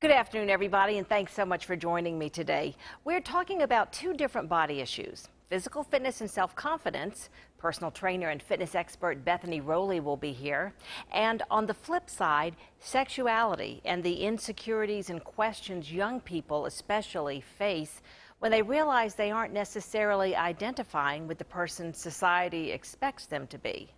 Good afternoon, everybody, and thanks so much for joining me today. We're talking about two different body issues: physical fitness and self-confidence. Personal trainer and fitness expert Bethany Rowley will be here. And on the flip side, sexuality and the insecurities and questions young people especially face when they realize they aren't necessarily identifying with the person society expects them to be.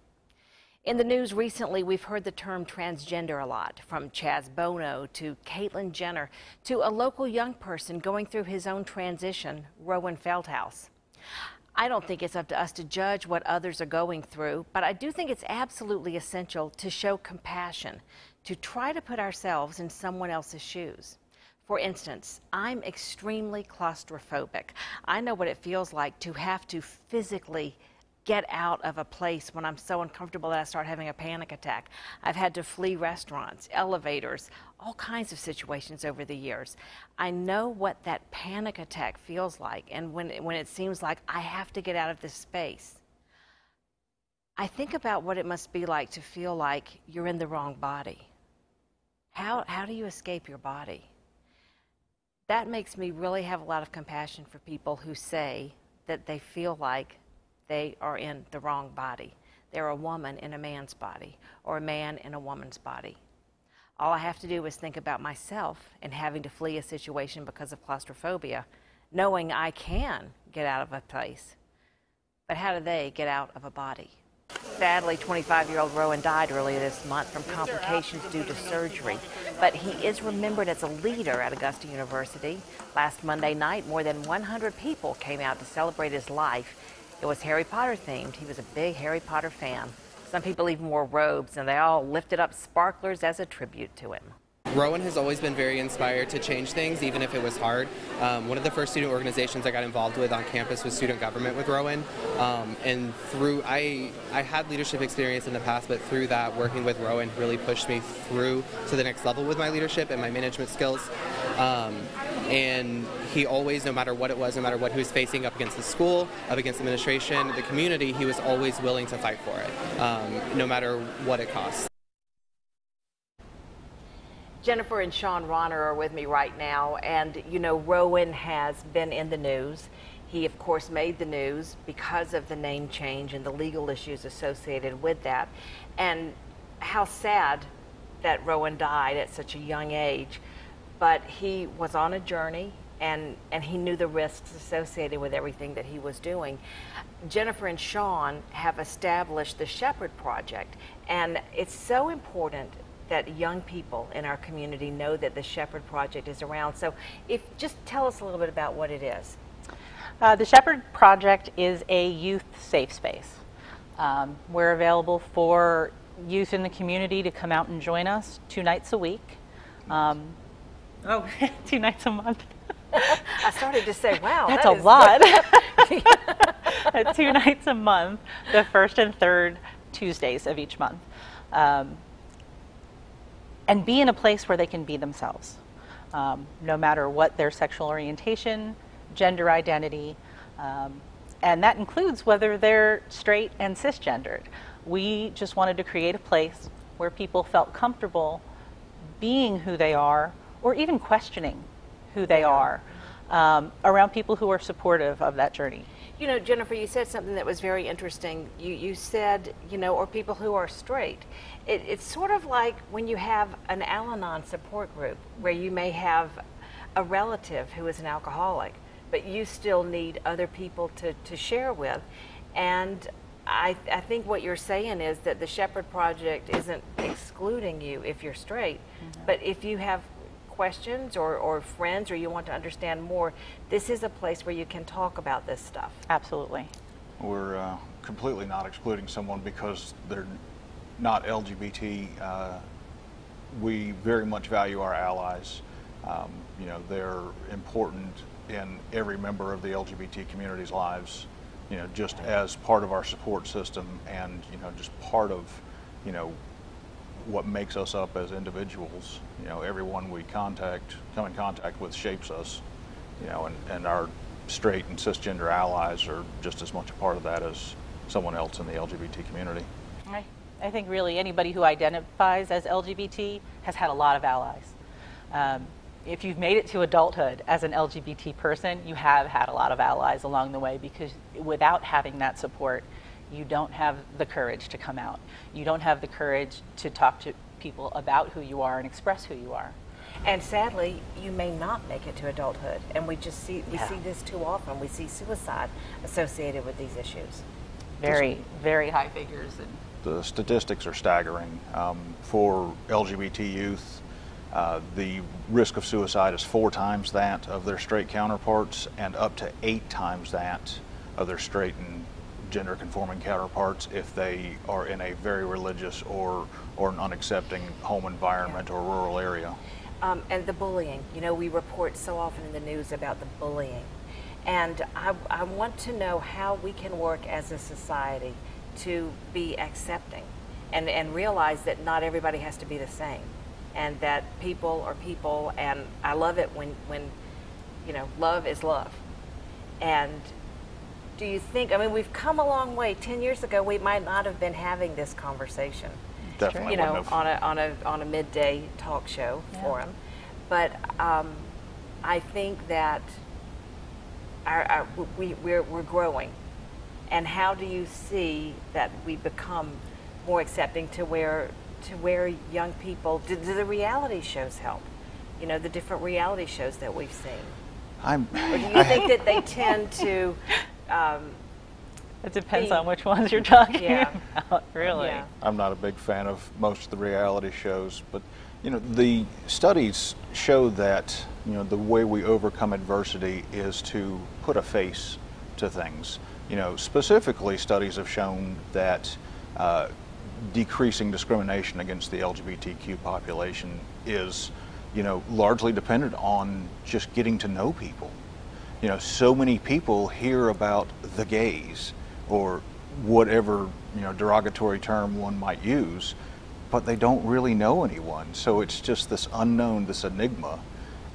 In the news recently, we've heard the term transgender a lot, from Chaz Bono to Caitlyn Jenner to a local young person going through his own transition, Rowan Feldhouse. I don't think it's up to us to judge what others are going through, but I do think it's absolutely essential to show compassion, to try to put ourselves in someone else's shoes. For instance, I'm extremely claustrophobic. I know what it feels like to have to physically get out of a place when I'm so uncomfortable that I start having a panic attack. I've had to flee restaurants, elevators, all kinds of situations over the years. I know what that panic attack feels like, and when it seems like I have to get out of this space. I think about what it must be like to feel like you're in the wrong body. How do you escape your body? That makes me really have a lot of compassion for people who say that they feel like they are in the wrong body. They're a woman in a man's body, or a man in a woman's body. All I have to do is think about myself and having to flee a situation because of claustrophobia, knowing I can get out of a place. But how do they get out of a body? Sadly, 25-year-old Rowan died earlier this month from complications due to surgery, but he is remembered as a leader at Augusta University. Last Monday night, more than 100 people came out to celebrate his life. It was Harry Potter themed. He was a big Harry Potter fan. Some people even wore robes, and they all lifted up sparklers as a tribute to him. Rowan has always been very inspired to change things, even if it was hard. One of the first student organizations I got involved with on campus was student government with Rowan. And I had leadership experience in the past, but through that, working with Rowan really pushed me through to the next level with my leadership and my management skills. And he always, no matter what it was, no matter what he was facing up against the school, up against administration, the community, he was always willing to fight for it, no matter what it costs. Jennifer and Sean Ronner are with me right now, and you know, Rowan has been in the news. He, of course, made the news because of the name change and the legal issues associated with that, and how sad that Rowan died at such a young age. But he was on a journey, and he knew the risks associated with everything that he was doing. Jennifer and Sean have established the Shepard Project, and it's so important that young people in our community know that the Shepard Project is around. So just tell us a little bit about what it is. The Shepard Project is a youth safe space. We're available for youth in the community to come out and join us 2 nights a week. 2 nights a month. I started to say, wow, that's a lot. 2 nights a month, the first and third Tuesdays of each month. And be in a place where they can be themselves, no matter what their sexual orientation, gender identity, and that includes whether they're straight and cisgendered. We just wanted to create a place where people felt comfortable being who they are, or even questioning who they are, around people who are supportive of that journey. You know, Jennifer, you said something that was very interesting. You said, you know, or people who are straight. It's sort of like when you have an Al-Anon support group where you may have a relative who is an alcoholic, but you still need other people to share with. And I think what you're saying is that the Shepard Project isn't excluding you if you're straight, but if you have questions or friends, or you want to understand more, this is a place where you can talk about this stuff. Absolutely. We're completely not excluding someone because they're not LGBT. We very much value our allies. You know, they're important in every member of the LGBT community's lives, you know, just as part of our support system, and, you know, just part of, you know, what makes us up as individuals. You know, everyone we come in contact with shapes us, you know, and our straight and cisgender allies are just as much a part of that as someone else in the LGBT community. I think really anybody who identifies as LGBT has had a lot of allies. if you've made it to adulthood as an LGBT person, you have had a lot of allies along the way, because without having that support, you don't have the courage to come out. You don't have the courage to talk to people about who you are and express who you are. And sadly, you may not make it to adulthood, and we see this too often. We see suicide associated with these issues. Very, very high figures. And the statistics are staggering. For LGBT youth, the risk of suicide is 4 times that of their straight counterparts, and up to 8 times that of their straight and gender conforming counterparts if they are in a very religious or an unaccepting home environment or rural area. And the bullying, you know, we report so often in the news about the bullying. And I want to know how we can work as a society to be accepting and realize that not everybody has to be the same, and that people are people. And I love it when you know, love is love. And do you think, I mean, we've come a long way. 10 years ago, we might not have been having this conversation. Definitely, you know, on a midday talk show forum. But I think that we're growing. And how do you see that we become more accepting to where young people, do the reality shows help? You know, the different reality shows that we've seen. Or do you think that they tend to? It depends on which ones you're talking about, really. Yeah. I'm not a big fan of most of the reality shows, but you know, the studies show that, you know, the way we overcome adversity is to put a face to things. You know, specifically, studies have shown that decreasing discrimination against the LGBTQ population is, you know, largely dependent on just getting to know people. You know, so many people hear about the gays or whatever, you know, derogatory term one might use, but they don't really know anyone. So it's just this unknown, this enigma.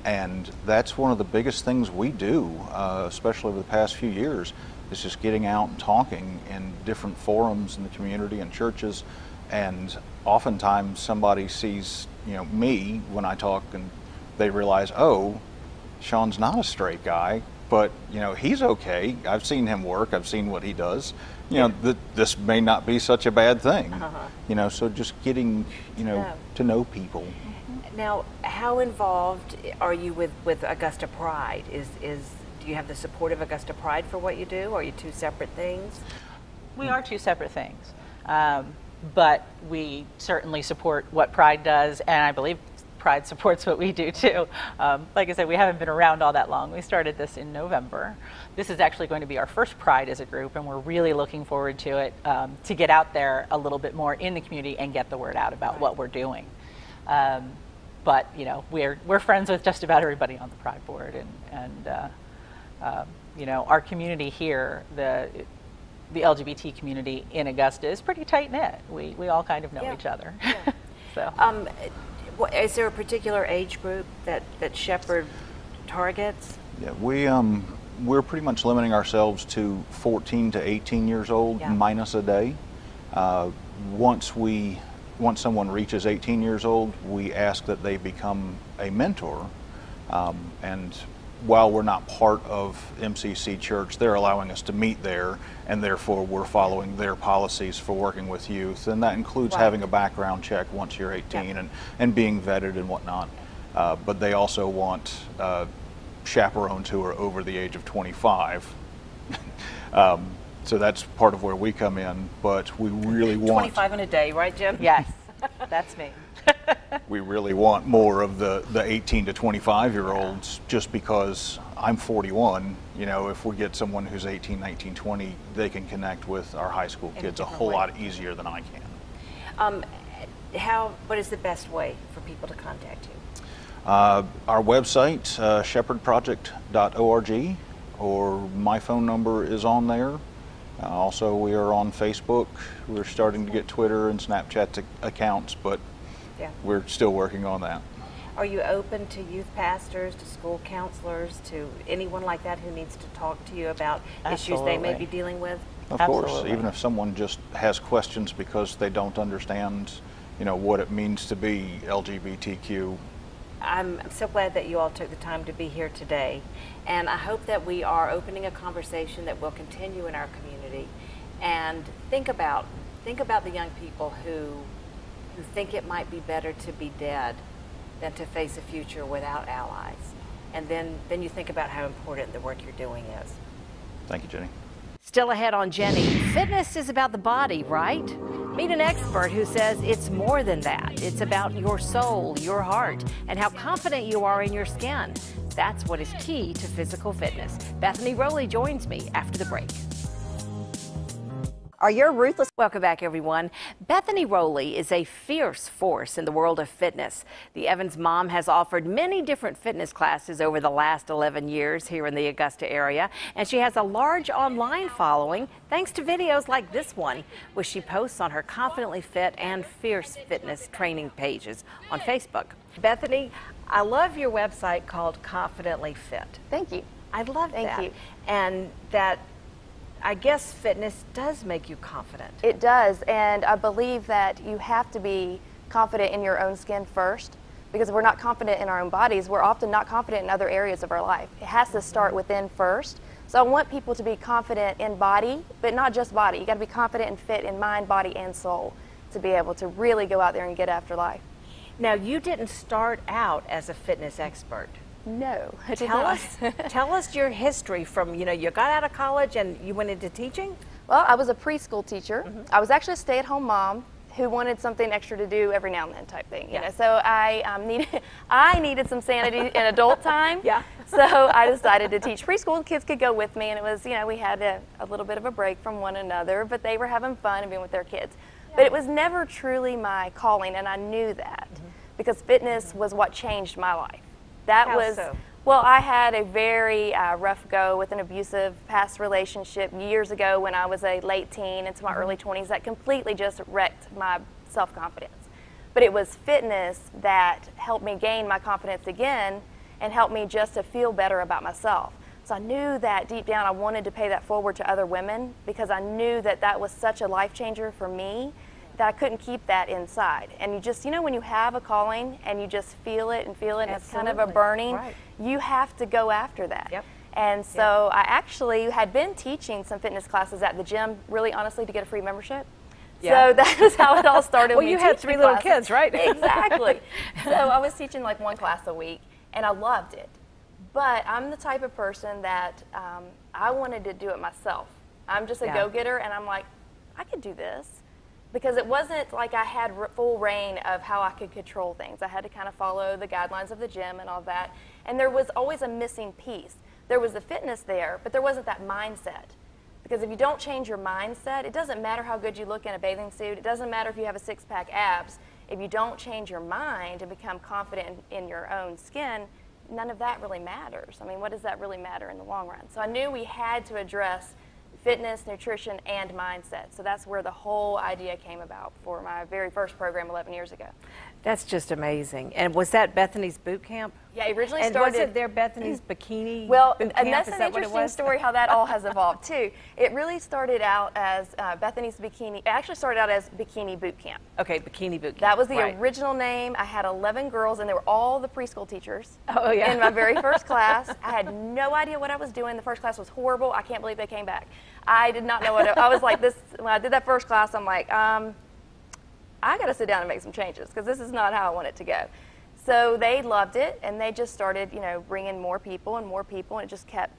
And that's one of the biggest things we do, especially over the past few years, is just getting out and talking in different forums in the community and churches. And oftentimes somebody sees, you know, me when I talk, and they realize, oh, Sean's not a straight guy, but you know, he's okay. I've seen him work. I've seen what he does. You know, this may not be such a bad thing. You know, so just getting, you know, to know people. Now, how involved are you with Augusta Pride? Do you have the support of Augusta Pride for what you do? Or are you two separate things? We are two separate things, but we certainly support what Pride does, and I believe Pride supports what we do too. Like I said, we haven't been around all that long. We started this in November. This is actually going to be our first Pride as a group, and we're really looking forward to it, to get out there a little bit more in the community and get the word out about what we're doing. But you know, we're friends with just about everybody on the Pride board, and you know, our community here, the LGBT community in Augusta, is pretty tight knit. We all kind of know each other. So. Is there a particular age group that Shepard targets? Yeah, we're pretty much limiting ourselves to 14 to 18 years old, minus a day. Once someone reaches 18 years old, we ask that they become a mentor. And while we're not part of MCC Church, they're allowing us to meet there, and therefore we're following their policies for working with youth, and that includes having a background check once you're 18 and being vetted and whatnot. But they also want chaperones who are over the age of 25. So that's part of where we come in, but we really want 25 in a day, right, Jim? Yes, that's me. We really want more of the 18 to 25-year-olds, just because I'm 41. You know, if we get someone who's 18, 19, 20, they can connect with our high school kids a whole lot easier than I can. What is the best way for people to contact you? Our website, shepherdproject.org, or my phone number is on there. Also, we are on Facebook. We're starting to get Twitter and Snapchat accounts, but we're still working on that. Are you open to youth pastors, to school counselors, to anyone like that who needs to talk to you about issues they may be dealing with? Of course, even if someone just has questions because they don't understand, you know, what it means to be LGBTQ, I'm so glad that you all took the time to be here today, and I hope that we are opening a conversation that will continue in our community. And think about the young people who think it might be better to be dead than to face a future without allies. And then you think about how important the work you're doing is. Thank you, Jenny. Still ahead on Jenny, fitness is about the body, right? Meet an expert who says it's more than that. It's about your soul, your heart, and how confident you are in your skin. That's what is key to physical fitness. Bethany Rowley joins me after the break. Are your ruthless... Welcome back, everyone. Bethany Rowley is a fierce force in the world of fitness. The Evans mom has offered many different fitness classes over the last 11 years here in the Augusta area, and she has a large online following thanks to videos like this one, which she posts on her Confidently Fit and Fierce Fitness training pages on Facebook. Bethany, I love your website called Confidently Fit. Thank you. I love that. Thank you. And that, I guess fitness does make you confident. It does, and I believe that you have to be confident in your own skin first, because if we're not confident in our own bodies, we're often not confident in other areas of our life. It has to start within first. So I want people to be confident in body, but not just body. You got to be confident and fit in mind, body, and soul to be able to really go out there and get after life. Now, you didn't start out as a fitness expert. No, I did not. Tell us your history from, you got out of college and you went into teaching? Well, I was a preschool teacher. I was actually a stay-at-home mom who wanted something extra to do every now and then type thing. You know? So I needed some sanity in adult time. Yeah. So I decided to teach preschool. Kids could go with me, and it was, we had a little bit of a break from one another, but they were having fun and being with their kids. But it was never truly my calling, and I knew that because fitness was what changed my life. Well, I had a very rough go with an abusive past relationship years ago when I was a late teen into my early 20s that completely just wrecked my self-confidence. But it was fitness that helped me gain my confidence again and helped me just to feel better about myself. So I knew that deep down I wanted to pay that forward to other women because I knew that that was such a life changer for me that I couldn't keep that inside. And you just, when you have a calling and you just feel it and feel it, and it's kind of a burning, you have to go after that. Yep. And so I actually had been teaching some fitness classes at the gym, really honestly, to get a free membership. Yeah. So that was how it all started. Well, you had 3 little kids, right? Exactly. So I was teaching like 1 class a week, and I loved it. But I'm the type of person that I wanted to do it myself. I'm just a go-getter, and I'm like, I could do this. Because it wasn't like I had full reign of how I could control things. I had to kind of follow the guidelines of the gym and all that. And there was always a missing piece. There was the fitness there, but there wasn't that mindset. Because if you don't change your mindset, it doesn't matter how good you look in a bathing suit. It doesn't matter if you have a 6-pack abs. If you don't change your mind and become confident in your own skin, none of that really matters. I mean, what does that really matter in the long run? So I knew we had to address fitness, nutrition, and mindset. So that's where the whole idea came about for my very first program 11 years ago. That's just amazing. And was that Bethany's boot camp? Yeah, it originally started. And was it there Bethany's bikini Well, boot camp? and that's an interesting story how that all has evolved too. It really started out as Bethany's bikini. It actually started out as Bikini Boot Camp. Okay, Bikini Boot Camp. That was the original name. I had 11 girls, and they were all the preschool teachers. Oh yeah. In my very first class, I had no idea what I was doing. The first class was horrible. I can't believe they came back. I did not know what I was like. This when I did that first class, I'm like, I got to sit down and make some changes because this is not how I want it to go. So they loved it, and they just started, bringing more people, and it just kept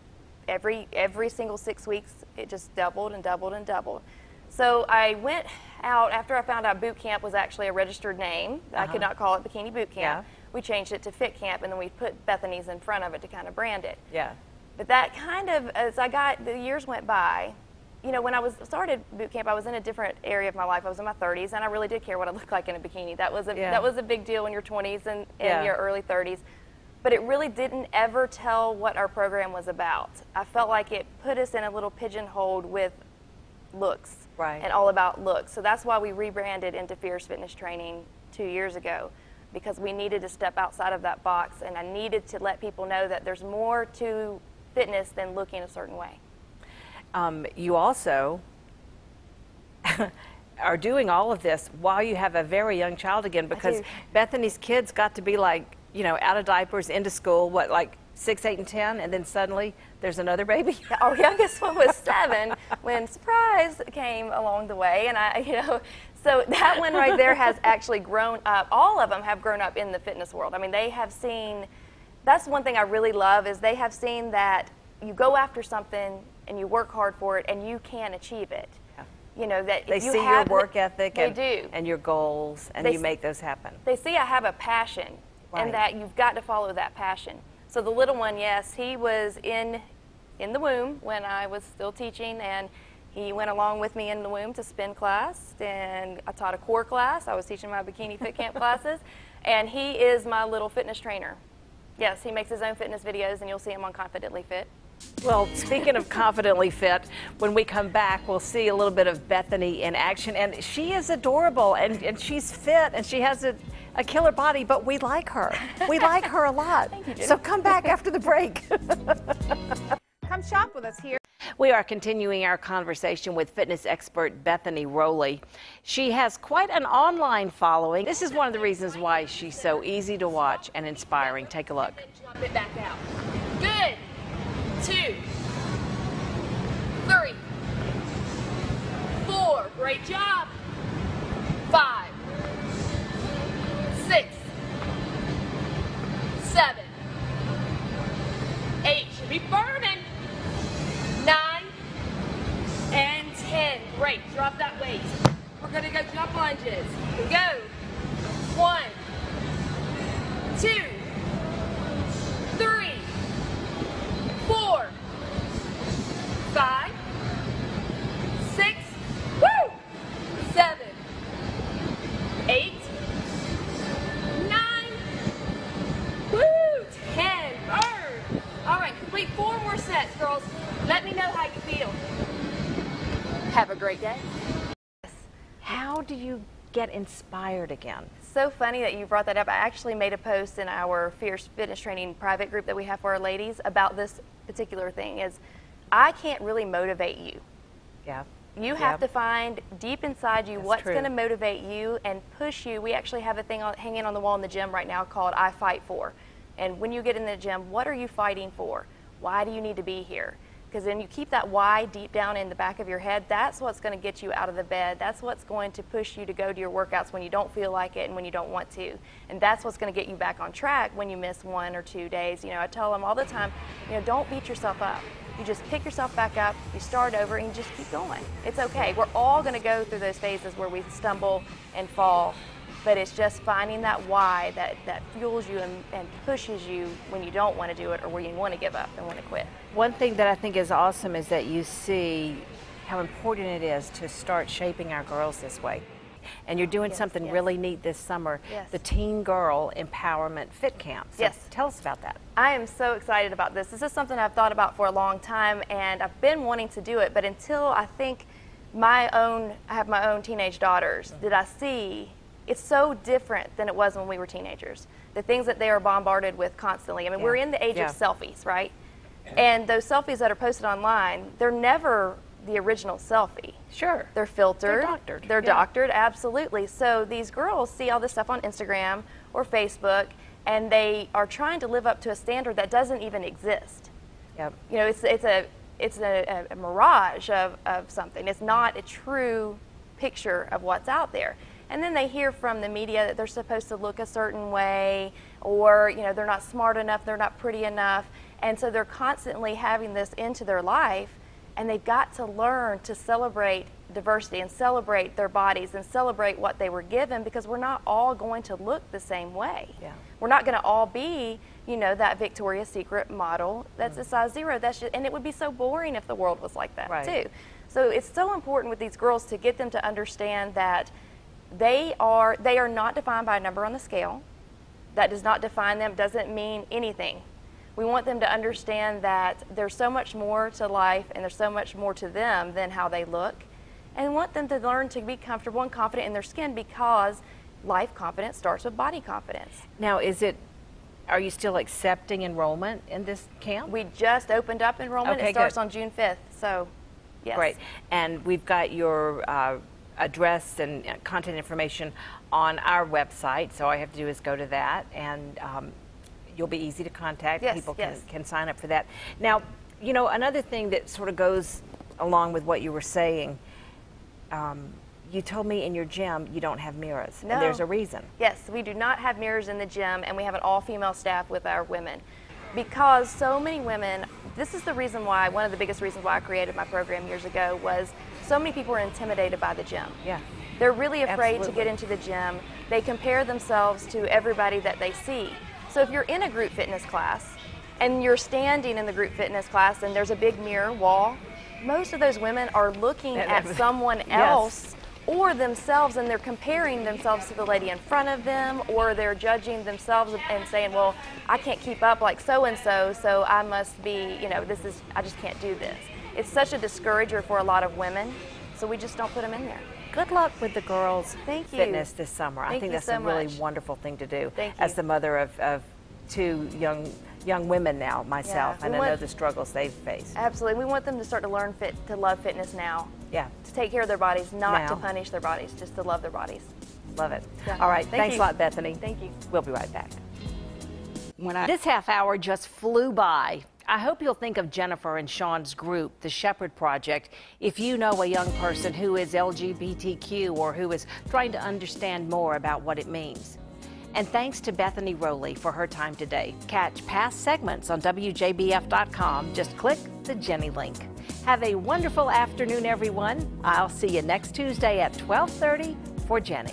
every single 6 weeks. It just doubled and doubled and doubled. So I went out after I found out boot camp was actually a registered name. I could not call it Bikini Boot Camp. We changed it to Fit Camp, and then we put Bethany's in front of it to kind of brand it. Yeah. But that kind of, as the years went by, when I started boot camp, I was in a different area of my life. I was in my 30s, and I really did care what I looked like in a bikini. That was a big deal in your 20s and in your early 30s. But it really didn't ever tell what our program was about. I felt like it put us in a little pigeonhole with looks and all about looks. So that's why we rebranded into Fierce Fitness Training 2 years ago, because we needed to step outside of that box, and I needed to let people know that there's more to fitness than looking a certain way. You also are doing all of this while you have a very young child again, because Bethany's kids got to be like you know, out of diapers, into school, what, like 6, 8, and 10, and then suddenly there's another baby? Our youngest one was 7 when surprise came along the way, and so that one right there has actually grown up. All of them have grown up in the fitness world. I mean, they have seen, that's one thing I really love, is they have seen that you go after something and you work hard for it and you can achieve it. You know, that they you see have your work ethic and your goals, and you make those happen. They see I have a passion, right, and that you've got to follow that passion. So the little one, yes, he was in the womb when I was still teaching, and he went along with me in the womb to spin class, and I taught a core class. I was teaching my bikini fit camp classes, and he is my little fitness trainer. Yes, he makes his own fitness videos, and you'll see him on Confidently Fit. Well, speaking of Confidently Fit, when we come back, we'll see a little bit of Bethany in action. And she is adorable, and she's fit, and she has a killer body, but we like her. We like her a lot. Thank you, Jenny. So come back after the break. Come shop with us here. We are continuing our conversation with fitness expert Bethany Rowley. She has quite an online following. This is one of the reasons why she's so easy to watch and inspiring. Take a look. Jump it back out. Good. 2, 3, 4. Great job. 5, 6, 7, 8. Should be burning. 9 and 10. Great. Drop that weight. We're going to go jump lunges. Here we go. 1, 2, 3, 4, 5, 6, woo, 7, 8, 9, woo, 10. Burn. All right, complete 4 more sets, girls. Let me know how you feel. Have a great day. How do you get inspired again? So funny that you brought that up. I actually made a post in our Fierce Fitness Training private group that we have for our ladies about this particular thing. Is I can't really motivate you. Yeah. You have to find deep inside you what's true. going to motivate you and push you. We actually have a thing hanging on the wall in the gym right now called I Fight For. And when you get in the gym, what are you fighting for? Why do you need to be here? Because then you keep that why deep down in the back of your head. That's what's going to get you out of the bed. That's what's going to push you to go to your workouts when you don't feel like it and when you don't want to. And that's what's going to get you back on track when you miss 1 or 2 days. You know, I tell them all the time, you know, don't beat yourself up. You just pick yourself back up, you start over, and you just keep going. It's okay. We're all going to go through those phases where we stumble and fall. But it's just finding that why that fuels you and pushes you when you don't want to do it or when you want to give up and want to quit. One thing that I think is awesome is that you see how important it is to start shaping our girls this way. And you're doing something really neat this summer, the Teen Girl Empowerment Fit Camp. So tell us about that. I am so excited about this. This is something I've thought about for a long time, and I've been wanting to do it, but until I think I have my own teenage daughters, did I see it's so different than it was when we were teenagers. The things that they are bombarded with constantly. I mean, we're in the age of selfies, right? And those selfies that are posted online, they're never the original selfie. Sure. They're filtered. They're doctored. They're doctored, absolutely. So these girls see all this stuff on Instagram or Facebook, and they are trying to live up to a standard that doesn't even exist. Yep. You know, it's a mirage of something. It's not a true picture of what's out there. And then they hear from the media that they're supposed to look a certain way, or you know, they're not smart enough, they're not pretty enough, and so they're constantly having this into their life, and they've got to learn to celebrate diversity and celebrate their bodies and celebrate what they were given, because we're not all going to look the same way. Yeah. We're not going to all be, you know, that Victoria's Secret model that's a size 0. That's just, and it would be so boring if the world was like that too. So it's so important with these girls to get them to understand that they are not defined by a number on the scale. That does not define them, doesn't mean anything. We want them to understand that there's so much more to life and there's so much more to them than how they look, and want them to learn to be comfortable and confident in their skin, because life confidence starts with body confidence. Now, are you still accepting enrollment in this camp? We just opened up enrollment. Okay, it starts good. on June 5th, so yes. Great. And we've got your address and contact information on our website, so all I have to do is go to that, and you'll be easy to contact. Yes, People yes. can sign up for that. Now, you know, another thing that sort of goes along with what you were saying, you told me in your gym you don't have mirrors. No. And there's a reason. Yes, we do not have mirrors in the gym, and we have an all-female staff with our women. Because so many women, this is the reason why, one of the biggest reasons why I created my program years ago was so many people are intimidated by the gym. Yeah. They're really afraid Absolutely. to get into the gym. They compare themselves to everybody that they see. So if you're in a group fitness class and you're standing in the group fitness class and there's a big mirror wall, most of those women are looking at someone else or themselves, and they're comparing themselves to the lady in front of them, or they're judging themselves and saying, well, I can't keep up like so-and-so, so I must be, you know, I just can't do this. It's such a discourager for a lot of women, so we just don't put them in there. Good luck with the girls' Thank you. fitness this summer. I Thank think you that's so a really much. wonderful thing to do. Thank As you. the mother of two young women now myself, Yeah, and we I know want- the struggles they've faced. Absolutely. We want them to start to learn to love fitness now, Yeah, to take care of their bodies, not to Now. punish their bodies, just to love their bodies. love it. Yeah. All right, Thank thanks you. a lot, Bethany. Thank you. We'll be right back. This half hour just flew by. I hope you'll think of Jennifer and Sean's group, the Shepard Project, if you know a young person who is LGBTQ or who is trying to understand more about what it means. And thanks to Bethany Rowley for her time today. Catch past segments on WJBF.com. Just click the Jennie link. Have a wonderful afternoon, everyone. I'll see you next Tuesday at 12:30 for Jennie.